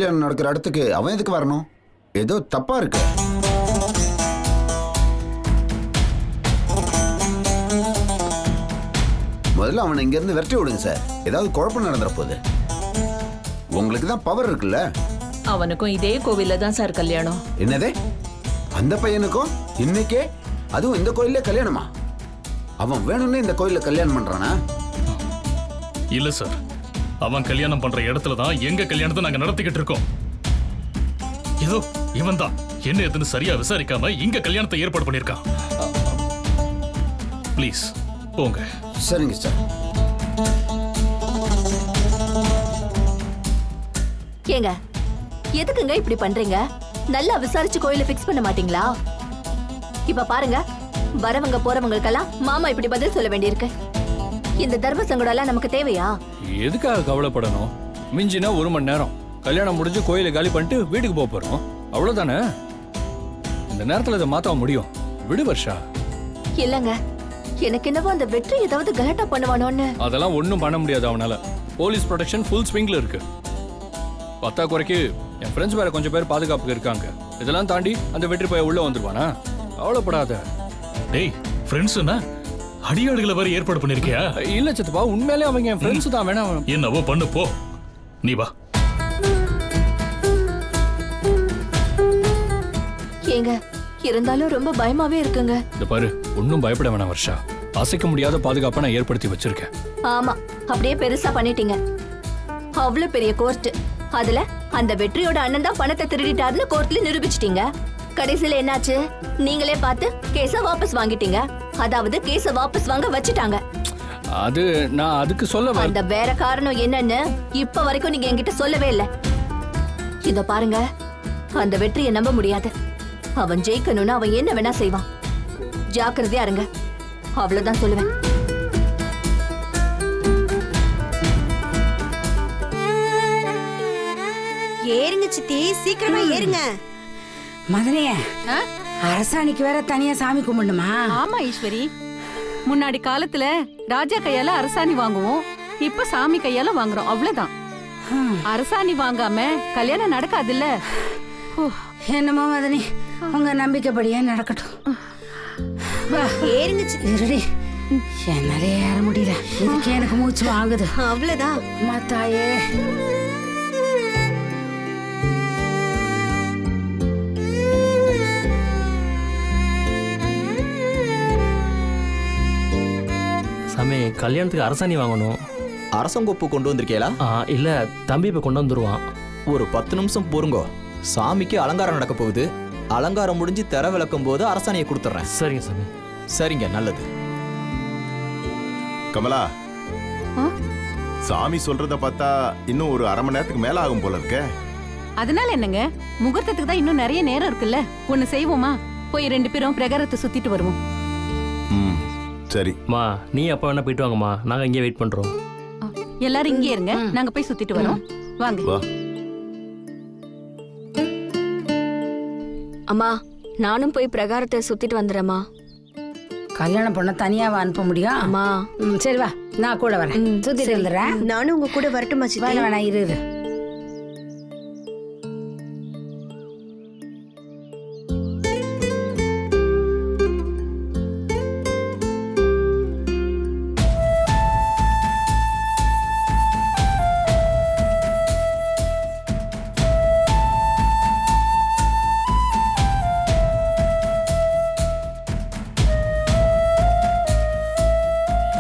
கல்யாணம் நடக்கிற இடத்துக்கு அவன் எதுக்கு வரணும்? ஏதோ தப்பா இருக்கு. முதல்ல அவனை இங்க இருந்து விரட்டி விடுங்க சார். ஏதாவது குழப்பம் நடந்துற போகுது. உங்களுக்கு தான் பவர் இருக்குல்ல. அவனுக்கும் இதே கோவில்ல தான் சார் கல்யாணம். என்னதே? அந்த பையனுக்கும் இன்னைக்கே, அதுவும் இந்த கோயிலே கல்யாணமா? அவன் வேணும்னே இந்த கோயில கல்யாணம் பண்றானா? இல்ல சார், அவன் கல்யாணம் பண்ற இடத்துல தான் எங்க கல்யாணத்தை நாங்க நடத்திக்கிட்டு இருக்கோம். ஏதோ இவன் தான் என்ன எதுன்னு சரியா விசாரிக்காம இங்க கல்யாணத்தை ஏற்பாடு பண்ணிருக்கான். ப்ளீஸ் போங்க. சரிங்க சார். ஏங்க, எதுக்குங்க இப்படி பண்றீங்க? நல்லா விசாரிச்சு கோயில ஃபிக்ஸ் பண்ண மாட்டீங்களா? இப்ப பாருங்க, வரவங்க போறவங்களுக்கெல்லாம் மாமா இப்படி பதில் சொல்ல வேண்டியிருக்கு. இந்த தர்ம சங்கடம் எல்லாம் நமக்கு தேவையா? எதுக்காக கவலைப்படணும்? மிஞ்சினா 1 மணி நேரம் கல்யாணம் முடிஞ்சு கோயிலை காலி பண்ணிட்டு வீட்டுக்கு போக போறோம், அவ்வளவுதானே. இந்த நேரத்துல இதை மாத்த முடியும். விடு வர்ஷா. இல்லங்க, எனக்கு என்னவோ அந்த வெற்றி ஏதாவது கலாட்டா பண்ணுவானோன்னு. அதெல்லாம் ஒண்ணும் பண்ண முடியாது அவனால. போலீஸ் ப்ரொடெக்ஷன் ஃபுல் ஸ்விங்ல இருக்கு. பத்தா குறைக்கு என் ஃப்ரெண்ட்ஸ் வேற கொஞ்சம் பேர் பாதுகாப்புக்கு இருக்காங்க. இதெல்லாம் தாண்டி அந்த வெற்றி பைய உள்ள வந்துருவானா? கவலைப்படாத. டேய், ஃப்ரெண்ட்ஸ்னா அடியாடுகளை வர ஏற்பாடு பண்ணிருக்கியா? இல்ல சித்தப்பா, உண்மையிலே அவங்க என் ஃப்ரெண்ட்ஸ் தான். வேணா என்னவோ பண்ணு, போ. நீ வா. ஏங்க, இருந்தாலும் ரொம்ப பயமாவே இருக்குங்க. இந்த பாரு, ஒன்னும் பயப்பட வேணாம் வர்ஷா. அசைக்க முடியாத பாதுகாப்பை நான் ஏற்படுத்தி வச்சிருக்கேன். ஆமா, அப்படியே பெருசா பண்ணிட்டீங்க. அவ்வளவு பெரிய கோர்ட், அதுல அந்த வெற்றியோட அண்ணன் தான் பணத்தை திருடிட்டாருன்னு கோர்ட்ல நிரூபிச்சிட்டீங்க. கடைசியில என்னாச்சு? நீங்களே பார்த்து கேஸ வாபஸ் வாங்கிட்டீங்க. அதாவது கேஸ வாபஸ் வாங்க வச்சுட்டாங்க. அது நான் அதுக்கு சொல்ல அந்த வேற காரணம் என்னன்னு இப்ப வரைக்கும் நீங்க என்கிட்ட சொல்லவே இல்ல. இத பாருங்க, அந்த வெற்றியை நம்ப முடியாது. அவன் ஜெயிக்கணும்னு அவன் என்ன வேணா செய்வான். ஜாக்கிரதையா இருங்க, அவ்வளவுதான் சொல்லுவேன். ஏறுங்க சித்தி, சீக்கிரமா ஏறுங்க. மதனைய, அரசாணிக்கு வேற தனியா சாமி கும்பிடணுமா? ஆமா ஈஸ்வரி, முன்னாடி காலத்துல ராஜா கையால அரசாணி வாங்குவோம், இப்ப சாமி கையால வாங்குறோம், அவ்வளவுதான். அரசாணி வாங்காம கல்யாணம் நடக்காதுல்ல. என்னமோ மதனி, உங்க நம்பிக்கைப்படியே நடக்கட்டும். ஏறுங்க சித்தி. என்னால ஏற முடியல, இதுக்கு எனக்கு மூச்சு வாங்குது. அவ்வளவுதான். மாத்தாயே. சாமி, கல்யாணத்துக்கு அரசாணி வாங்கணும். அரசங்கொப்பு கொண்டு வந்திருக்கேளா? இல்ல, தம்பி இப்ப கொண்டு வந்துருவான். ஒரு 10 நிமிஷம் பொறுங்கோ. சாமிக்கு அலங்காரம் நடக்க போகுது. அலங்காரம் முடிஞ்சு திற விளக்கும் போது அரசாணியை கொடுத்துட்றேன். சரிங்க சாமி. சரிங்க, நல்லது. கமலா, சாமி சொல்றத பார்த்தா இன்னும் ஒரு அரை மணி நேரத்துக்கு மேல ஆகும் போல இருக்க. அதனால என்னங்க, முகூர்த்தத்துக்கு தான் இன்னும் நிறைய நேரம் இருக்குல்ல. ஒண்ணு செய்வோமா? போய் 2 பேரும் பிரகாரத்தை சுத்திட்டு வருவோம். சரி மா, நீ அப்ப வேணா போயிட்டு வாங்கம்மா, நாங்க இங்கே வெயிட் பண்றோம். எல்லாரும் இங்கே இருங்க, நாங்க போய் சுத்திட்டு வரோம். வாங்க. அம்மா, நானும் போய் பிரகாரத்தை சுத்திட்டு வந்துடுறேம்மா. கல்யாணம் பண்ண தனியாவா அனுப்ப முடியும்? அம்மா, சரி வா, நான் கூட வரேன். சுத்திட்டு வந்துடுறேன். நானும் உங்க கூட வரட்டுமா சித்தி? வேணா வேணா, இரு.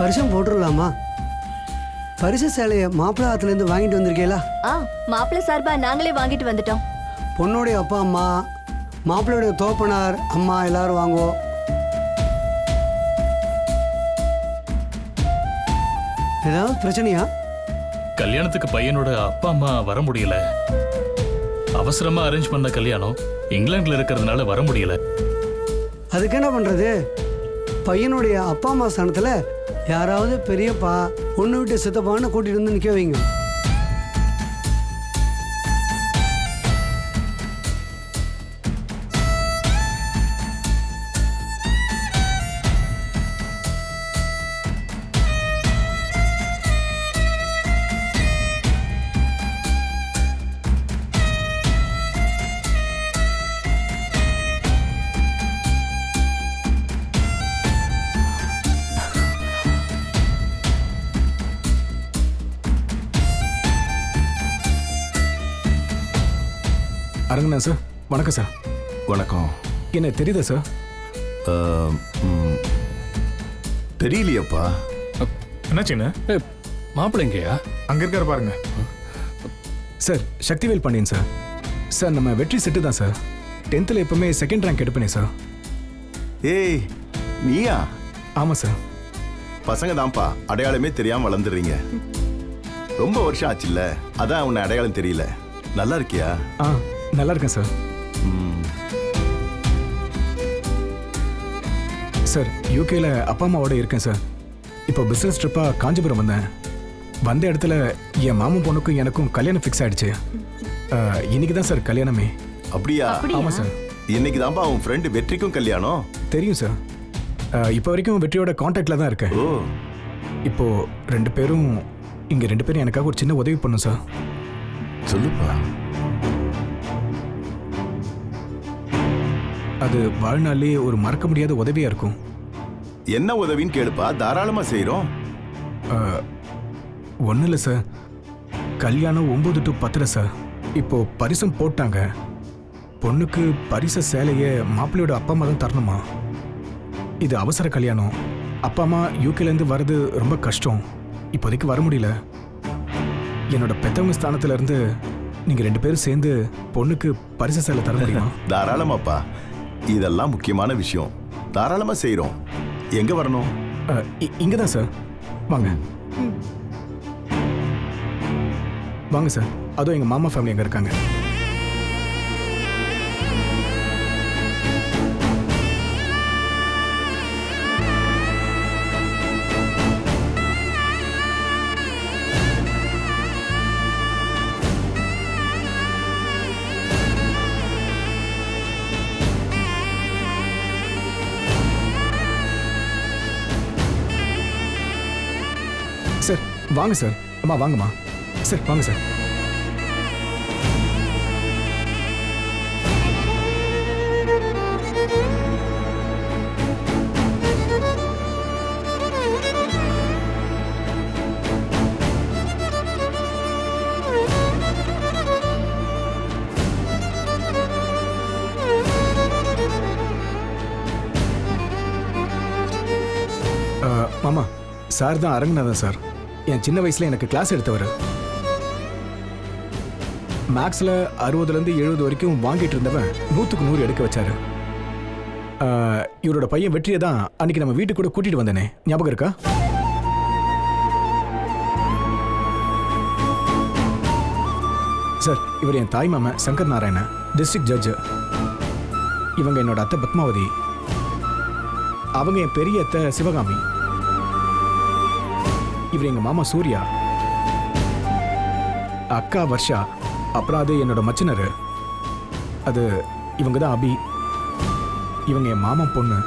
பரிசம் போட்டுடலாமா? பரிசு சேலையை மாப்பிள்ளை ஆத்துலேருந்து வாங்கிட்டு வந்திருக்கீங்களா? மாப்பிள்ளை சார்பா நாங்களே வாங்கிட்டு வந்துட்டோம். பொண்ணுடைய அப்பா அம்மா, மாப்பிள்ளையுடைய தோப்பனார் அம்மா எல்லாரும் வாங்குவோம். ஏதாவது பிரச்சனையா? கல்யாணத்துக்கு பையனோட அப்பா அம்மா வர முடியல. அவசரமா அரேஞ்ச் பண்ண கல்யாணம், இங்கிலாந்துல இருக்கிறதுனால வர முடியல. அதுக்கு என்ன பண்றது? பையனுடைய அப்பா அம்மா ஸ்தானத்துல யாராவது பெரியப்பா, பொண்ணு விட்டு சித்தப்பான்னு கூட்டிட்டு வந்து நிக்க வைங்க. அரங்கண்ணா சார், வணக்கம் சார். வணக்கம். என்ன தெரியுதா சார்? தெரியலையப்பா. என்னாச்சுண்ணே? மாப்பிள்ளைங்கயா அங்கே இருக்காரு பாருங்க. Sir, Sakthivel Pandian sir. Sir, நம்ம வெற்றி செட்டு தான் சார். 10th எப்பவுமே செகண்ட் ரேங்க் எடுப்பேனே சார். ஏய், நீயா? ஆமாம் சார். பசங்க தான்ப்பா, அடையாளமே தெரியாம வளர்ந்துடுறீங்க. ரொம்ப வருஷம் ஆச்சுல்ல, அதான் உன்னை அடையாளம் தெரியல. நல்லா இருக்கியா? நல்லா இருக்கேன் சார். சார், யூகேல அப்பா அம்மாவோட இருக்கேன் சார். இப்போ பிஸ்னஸ் ட்ரிப்பாக காஞ்சிபுரம் வந்தேன். வந்த இடத்துல என் மாமன் பொண்ணுக்கும் எனக்கும் கல்யாணம் ஃபிக்ஸ் ஆயிடுச்சு. இன்னைக்கு தான் சார் கல்யாணமே. அப்படியா? ஆமாம் சார். இன்னைக்கு தான்ப்பா உன் ஃப்ரெண்டு வெற்றிக்கும் கல்யாணம். தெரியும் சார். இப்போ வரைக்கும் வெற்றியோட காண்டாக்டில் தான் இருக்கேன். ஓ, இப்போ 2 பேரும் இங்கே 2 பேரும் எனக்காக ஒரு சின்ன உதவி பண்ணும் சார். சொல்லுப்பா. அது வாழ்நாளே ஒரு மறக்க முடியாத உதவியாக இருக்கும். என்ன உதவின்னு கேளுப்பா, தாராளமா செய்றோம். ஒன்றும் இல்லை சார். கல்யாணம் 9 to 10 சார். இப்போ பரிசம் போட்டாங்க. பொண்ணுக்கு பரிச சேலையை மாப்பிள்ளையோட அப்பா அம்மா தான் தரணுமா. இது அவசர கல்யாணம். அப்பா அம்மா யூகேலேருந்து வர்றது ரொம்ப கஷ்டம். இப்போதைக்கு வர முடியல. என்னோட பெத்தவங்க ஸ்தானத்துல இருந்து நீங்கள் 2 பேரும் சேர்ந்து பொண்ணுக்கு பரிச சேலை தர முடியுமா? தாராளமாப்பா, இதெல்லாம் முக்கியமான விஷயம். தாராளமா செய்றோம். எங்க வரணும்? இங்கே தான் சார். வாங்க வாங்க சார். அதுவும் எங்கள் மாமா ஃபேமிலி அங்கே இருக்காங்க. சார், வாங்க சார். அம்மா வாங்கம்மா. சார், வாங்க சார். மாமா, சார் தான் அரங்கநாதன் சார். என் சின்ன வயசுல எனக்கு கிளாஸ் எடுத்தவர். மேக்ஸில் 60லேருந்து 70 வரைக்கும் வாங்கிட்டு இருந்தவன் 100க்கு 100 எடுக்க வச்சாரு. இவரோட பையன் வெற்றியை தான் அன்னைக்கு நம்ம வீட்டுக்கு கூட கூட்டிட்டு வந்தேனே, ஞாபகம் இருக்கா? சார், இவர் என் தாய் மாமன் சங்கர் நாராயணன், டிஸ்ட்ரிக்ட் ஜட்ஜு. இவங்க என்னோட அத்தை பத்மாவதி. அவங்க என் பெரிய அத்தை சிவகாமி. இவர் எங்க மாமா சூர்யா, அக்கா வர்ஷா, அப்புறம் அது என்னோட மச்சினர். அது இவங்க தான் அபி. இவங்க என் மாமா பொண்ணு.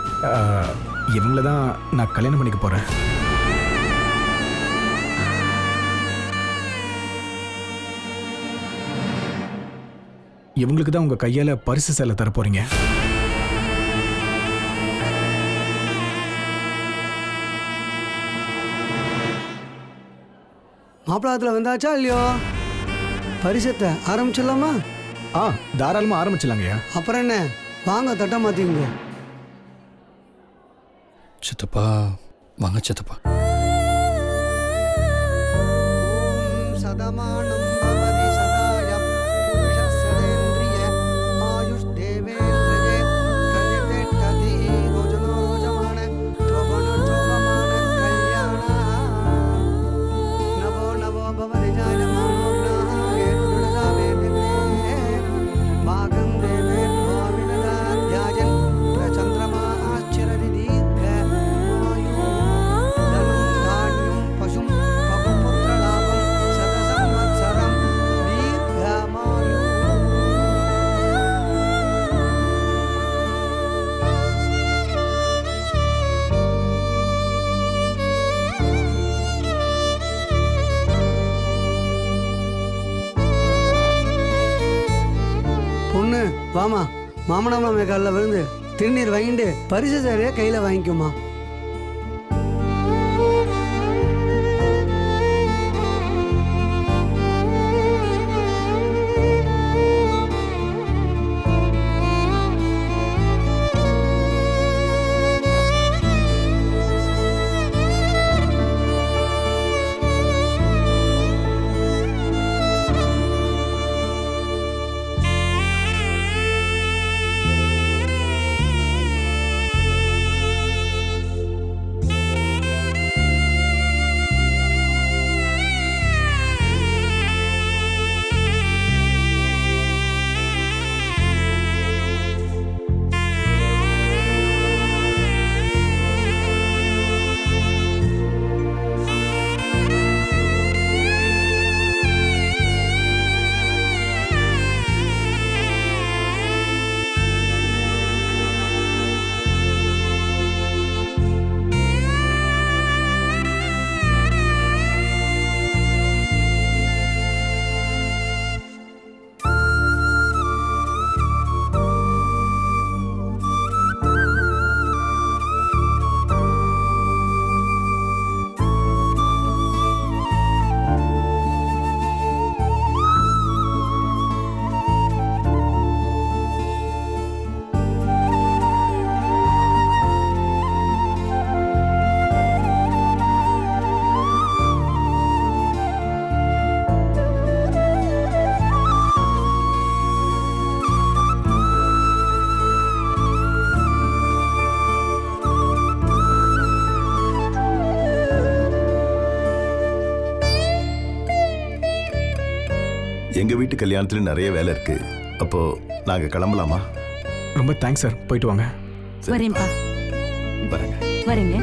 இவங்கள தான் நான் கல்யாணம் பண்ணிக்க போறேன். இவங்களுக்கு தான் உங்க கையால பரிசு சேலை தர போறீங்க. மாப்பிளாத்துல வந்தாச்சா இல்லையோ? பரிசத்தை ஆரம்பிச்சிடலாமா? தாராளமா ஆரம்பிச்சிடலாங்கய்யா. அப்புறம் என்ன, வாங்க தட்டை மாத்திங்க. சித்தப்பா வாங்க சித்தப்பா. சதமானம் பவதி சதாய புருஷஸ்யேந்திரிய ஆயுஷ் தேவேந்திரயே பிரதிதிஷ்டதி ரோஜனோ ரோஜமான சோபனோ சோபமான கல்யாண நவோ நவோ பவதி ஜாயமானோ கிரஹாயே துளசாவே திவே பாகம் தேவே மாவினதா தியாஜன் பிரச்சந்திரமா ஆச்சரதி தீர்க்க ஆயு தனம் தானியம் பசும் பகுபுத்திர லாபம் சதசம்வத்சரம் தீர்க்கமாயு. பொண்ணு வாமா, மாமனா மாமே காலில் விழுந்து திருநீர் வாங்கிட்டு பரிசு சேரையை கையில் வாங்கிக்குமா. கல்யாணத்துல நிறைய வேலை இருக்கு. அப்போ நாங்க கிளம்பலாமா? ரொம்ப தேங்க்ஸ் சார், போயிட்டு வாங்க. வரேன்ப்பா. வரேங்க. வரேங்க.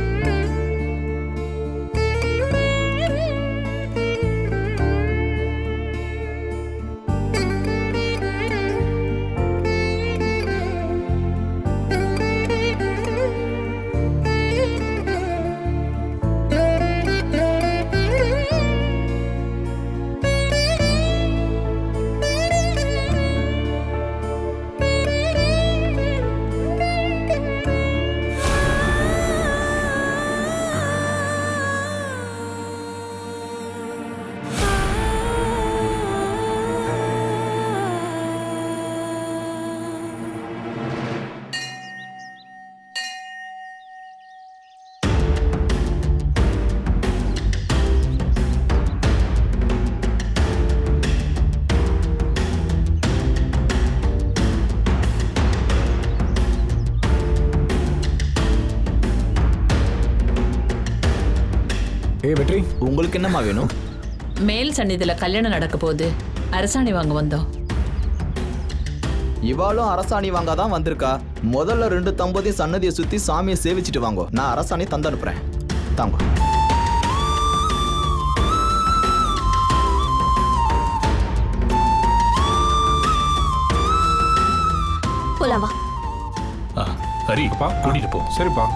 ஏய் வெற்றி, உங்களுக்கு என்னம்மா வேணும்? மேல் சந்நிதியில கல்யாணம் நடக்க போகுது, அரசாணி வாங்க வந்தோம். இவாளும் அரசாணி வாங்க தான் வந்திருக்கா. முதல்ல 2 தம்பதியும் சன்னதியை சுத்தி சாமியை சேவிச்சிட்டு வாங்கோ. நான் அரசாணி தந்து அனுப்புறேன். தாங்க. போலாம் வா. ஹரி, கூட்டிட்டு போ. சரிப்பா.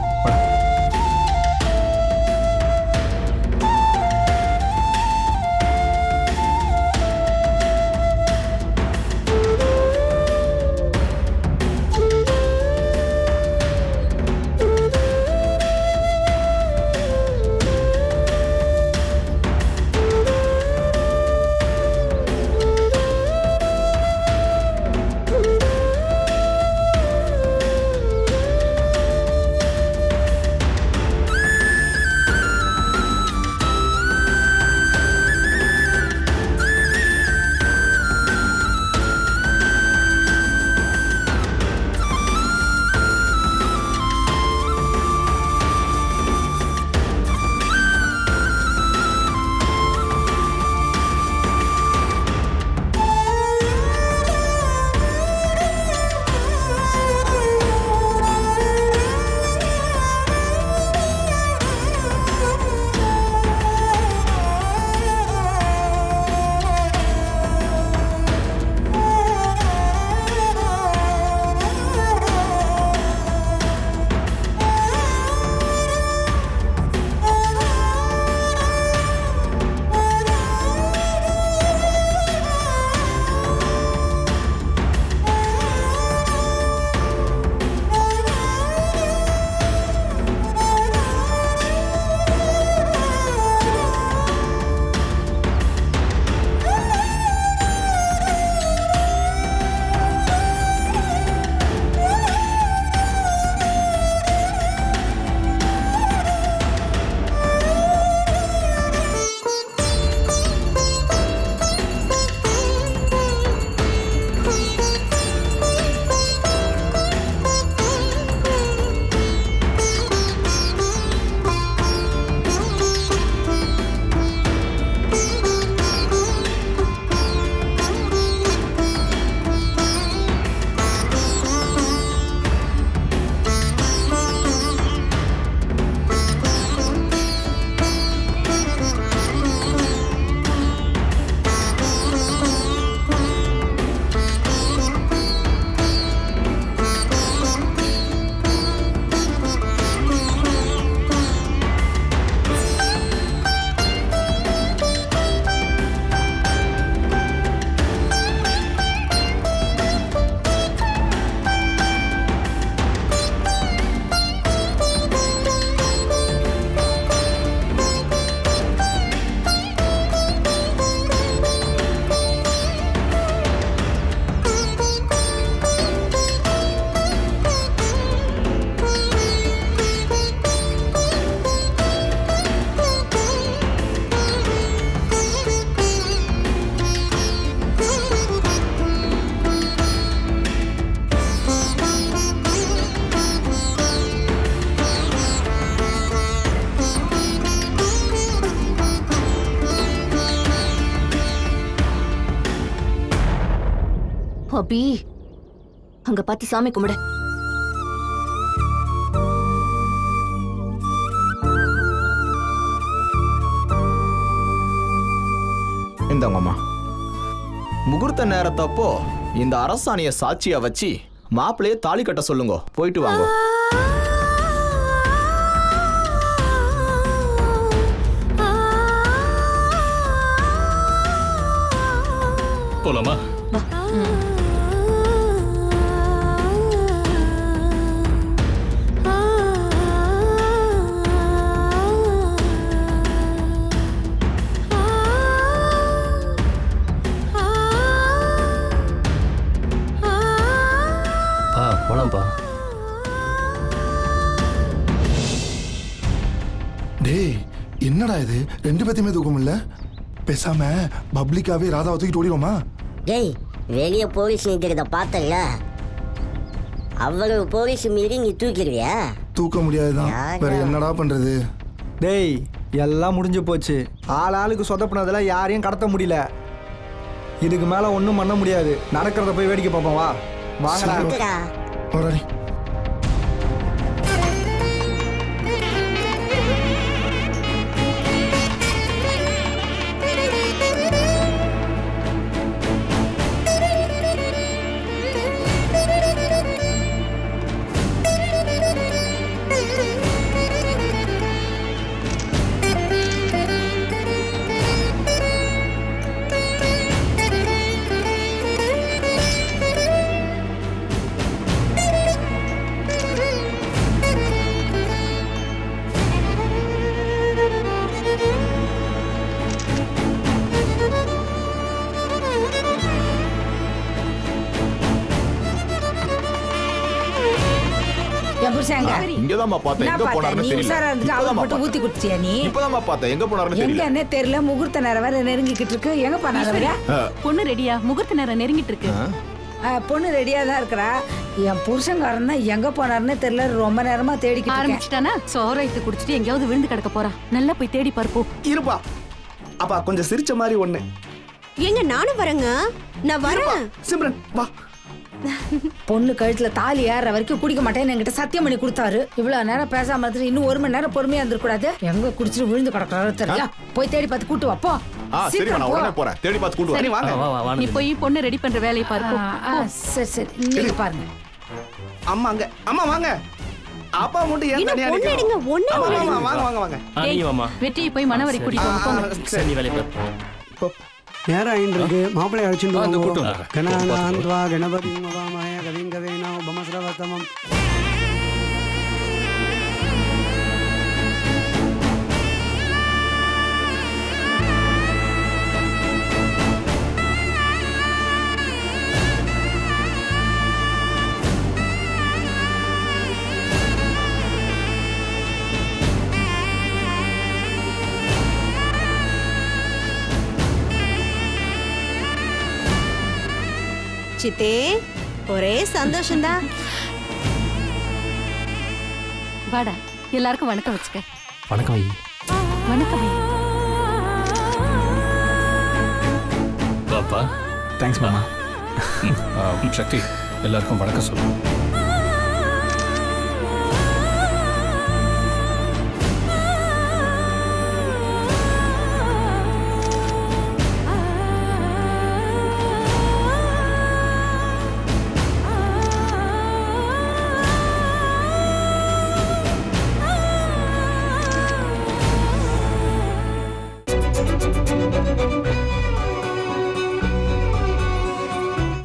அபி அங்க பார்த்து சாமி கும்பிடு. இந்தாங்கம்மா. முகூர்த்த நேரத்தப்போ இந்த அரசாணிய சாட்சியா வச்சு மாப்பிள்ளையே தாலி கட்ட சொல்லுங்க. போயிட்டு வாங்க. போலாமா? போலாம்ப்பா. டேய் என்னடா இது, ரெண்டு பேத்தையுமே தூக்கம் இல்ல? பேசாம பப்ளிக்காவே ராதாவை தூக்கிட்டு ஓடிடுவோமா? டேய் வெளியே போலீஸ் நிற்கிறத பார்த்தல, அவ்வளவு போலீஸ் மீறி நீ தூக்கிடுவியா? தூக்க முடியாதுதான், வேற என்னடா பண்றது? டேய் எல்லாம் முடிஞ்சு போச்சு. ஆளுக்கு சொதப்பினதெல்லாம் யாரையும் கடத்த முடியல. இதுக்கு மேல ஒன்றும் பண்ண முடியாது. நடக்கிறத போய் வேடிக்கை பார்ப்போம். வா வாங்கடா. போராடி. இங்கதாம்மா பார்த்தேன். எங்க போனாருன்னு தெரியல. ஊத்தி குடிச்சியா நீ? இப்பதாம்மா பார்த்தேன். எங்க போனாருன்னு தெரியல. எங்கன்னே தெரியல. முகூர்த்த நேரம் வேற நெருங்கிக்கிட்டு இருக்கு. எங்க போனாரு? பொண்ணு ரெடியா? முகூர்த்த நேரம் நெருங்கிட்டு இருக்கு. பொண்ணு ரெடியா தான் இருக்கிறா. என் புருஷன்காரன் தான் எங்க போனாருன்னு தெரியல. ரொம்ப நேரமா தேடிக்கிட்டு ஆரம்பிச்சிட்டானா? சோறைத்து குடிச்சிட்டு எங்கேயாவது விழுந்து கிடக்க போறா. நல்லா போய் தேடி பார்ப்போம். இருப்பா. அப்பா கொஞ்சம் சிரிச்ச மாதிரி ஒண்ணு. எங்க நானும் வரேங்க. நான் வரேன். சிம்ரன் வா. பொண்ணு கழுத்துல தாலி ஏற வரைக்கும் குடிக்க மாட்டேன்னு என்கிட்ட சத்தியம் பண்ணி கொடுத்தாரு. இவ்வளவு நேரம் பேசாம இருந்துட்டு இன்னும் 1 மணி நேரம் பொறுமையா இருந்திருக்கூடாது. எங்க குடிச்சிட்டு விழுந்து கிடக்குறாரு தெரியல. போய் தேடி பார்த்து கூட்டு வாப்போ. நான் உடனே போறேன். தேடி பார்த்து கூட்டு சரி, வாங்க. நீ போய் பொண்ணு ரெடி பண்ற வேலையை பார்ப்போம். சரி சரி நீங்க பாருங்க. அம்மா அங்க. அம்மா வாங்க. அப்பா மட்டும் ஏன் தனியா நிக்கிறீங்க? வாங்க வாங்க வாங்க. நீ வாமா. வெற்றியை போய் மனவரை கூட்டிட்டு வாங்க. சரி வேலையை பாரு. நேரம் ஆயிட்டு இருக்கு. மாப்பிள்ளை அழைச்சிட்டு அந்த வாங்க. கூட்டம். கணநாந்த்வா கணபதி மகாமய கவிங்கவேனோ பமஸ்ரவத்தமம். சித்தே ஒரே சந்தோஷம்தான். வாடா, எல்லாருக்கும் வணக்கம் வச்சுக்க. வணக்கம் ஐயா. வணக்கம். பாப்பா. தேங்க்ஸ் மாமா. சக்தி எல்லாருக்கும் வணக்கம் சொல்லு.